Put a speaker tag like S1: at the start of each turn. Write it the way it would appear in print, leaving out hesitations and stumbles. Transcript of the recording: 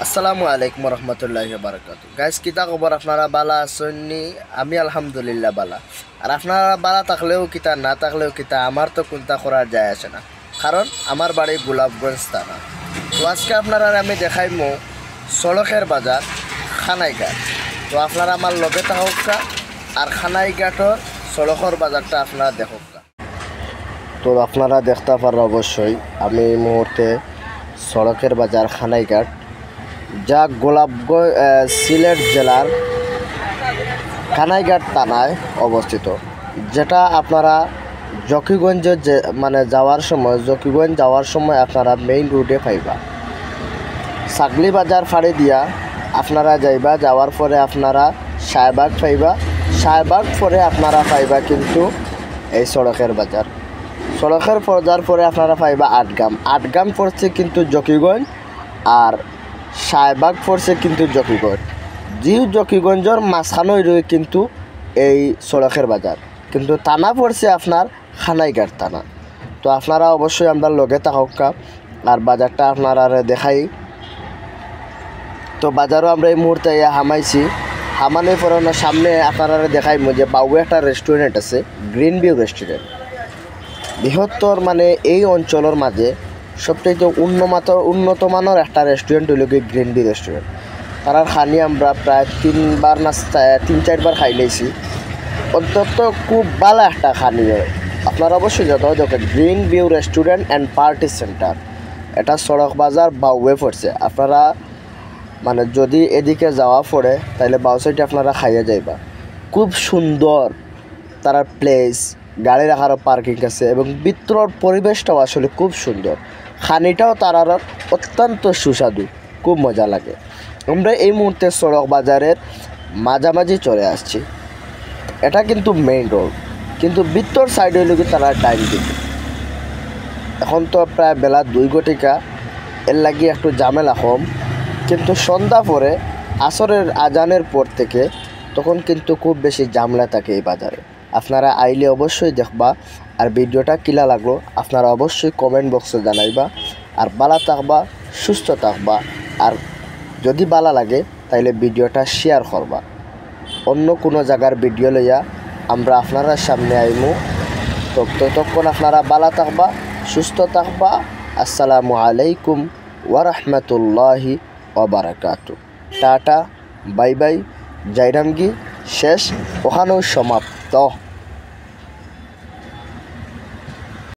S1: আসসালামু আলাইকুম রহমতুল্লাহি বারাকাতু। গাইস কিতা খবর, আপনারা বালা আছেননি? আমি আলহামদুলিল্লাহ বালা। আর আপনারা বালা থাকলেও কিতা না থাকলেও কিতা, আমার তো কোনটা করা যায় আসে না, কারণ আমার বাড়ি গোলাপগঞ্জ থানা। তো আজকে আপনারা আমি দেখাইমো সড়কের বাজার খানাইঘাট। তো আপনারা আমার লগে থাকা আর খানাইঘাটর সড়কের বাজারটা আপনারা দেখুক। তো আপনারা দেখতে পারেন অবশ্যই আমি এই মুহূর্তে সড়কের বাজার খানাইঘাট, যা গোলাপগঞ্জ সিলেট জেলার কানাইঘাট থানায় অবস্থিত, যেটা আপনারা জকিগঞ্জে জকিগঞ্জ যাওয়ার সময় আপনারা মেইন রোডে পাইবা। সাগলি বাজার ফাড়ি দিয়া আপনারা যাইবা, যাওয়ার পরে আপনারা শাহবাগ পাইবা, শাহবাগ পরে আপনারা পাইবা কিন্তু এই সড়কের বাজার। সড়কের বাজার পরে আপনারা পাইবা আটগাম পড়ছে কিন্তু জকিগঞ্জ, আর শাহবাগ পড়ছে কিন্তু জকিগঞ্জ। জকিগঞ্জের মাঝখানে রয়ে কিন্তু এই সড়কের বাজার, কিন্তু থানা পড়ছে আপনার খানাইঘাট থানা। তো আপনারা অবশ্যই আমরা লগে থাকা আর বাজারটা আপনারা দেখাই। তো বাজারও আমরা এই মুহূর্তে হামাইছি, হামানোর পরে সামনে আপনারা দেখাইমো যে বাউ একটা রেস্টুরেন্ট আছে, গ্রিন ভিউ রেস্টুরেন্ট। বৃহত্তর এই অঞ্চলের মাঝে সবচেয়ে উন্নত মানের একটা রেস্টুরেন্ট হইল কি গ্রিন ভিউ রেস্টুরেন্ট। তারার খানি আমরা প্রায় 3-4বার খাই নিয়েছি, অন্তত খুব ভালো একটা খানি হয়। আপনারা অবশ্যই যত দেখেন green view restaurant and party centre, এটা সড়ক বাজার বাউয়ে পড়ছে। আপনারা যদি এদিকে যাওয়া পড়ে তাহলে বাউ সাইডে আপনারা খাইয়ে যাইবা। খুব সুন্দর তার প্লেস, গাড়ি রাখারও পার্কিং আছে এবং ভিতরের পরিবেশটাও আসলে খুব সুন্দর। খানিটাও তারার অত্যন্ত সুস্বাদু, খুব মজা লাগে। আমরা এই মুহূর্তে সড়ক বাজারের মাঝামাঝি চলে আসছি। এটা কিন্তু মেইন রোড, কিন্তু ভিতর সাইড হইল কি তারা ডাইন দিকে। এখন তো প্রায় বেলা 2 ঘটিকা, এর লাগি একটু ঝামেলা কম, কিন্তু সন্ধ্যা পরে আসরের আজানের পর থেকে তখন কিন্তু খুব বেশি ঝামেলা থাকে এই বাজারে। আপনারা আইলে অবশ্যই দেখবা, আর ভিডিওটা কিলা লাগলো আপনারা অবশ্যই কমেন্ট বক্সে জানাইবা। আর ভালো থাকবা, সুস্থ থাকবা, আর যদি ভালো লাগে তাইলে ভিডিওটা শেয়ার করবা। অন্য কোনো জায়গার ভিডিও লইয়া আমরা আপনারা সামনে আইমু। তো ততক্ষণ আপনারা ভালো থাকবা, সুস্থ থাকবা। আসসালামু আলাইকুম ওয়া রাহমাতুল্লাহি ওয়া বারাকাতু। টাটা, বাই বাই, জাইরামগি শেষ, ওখানেও সমাপ্ত।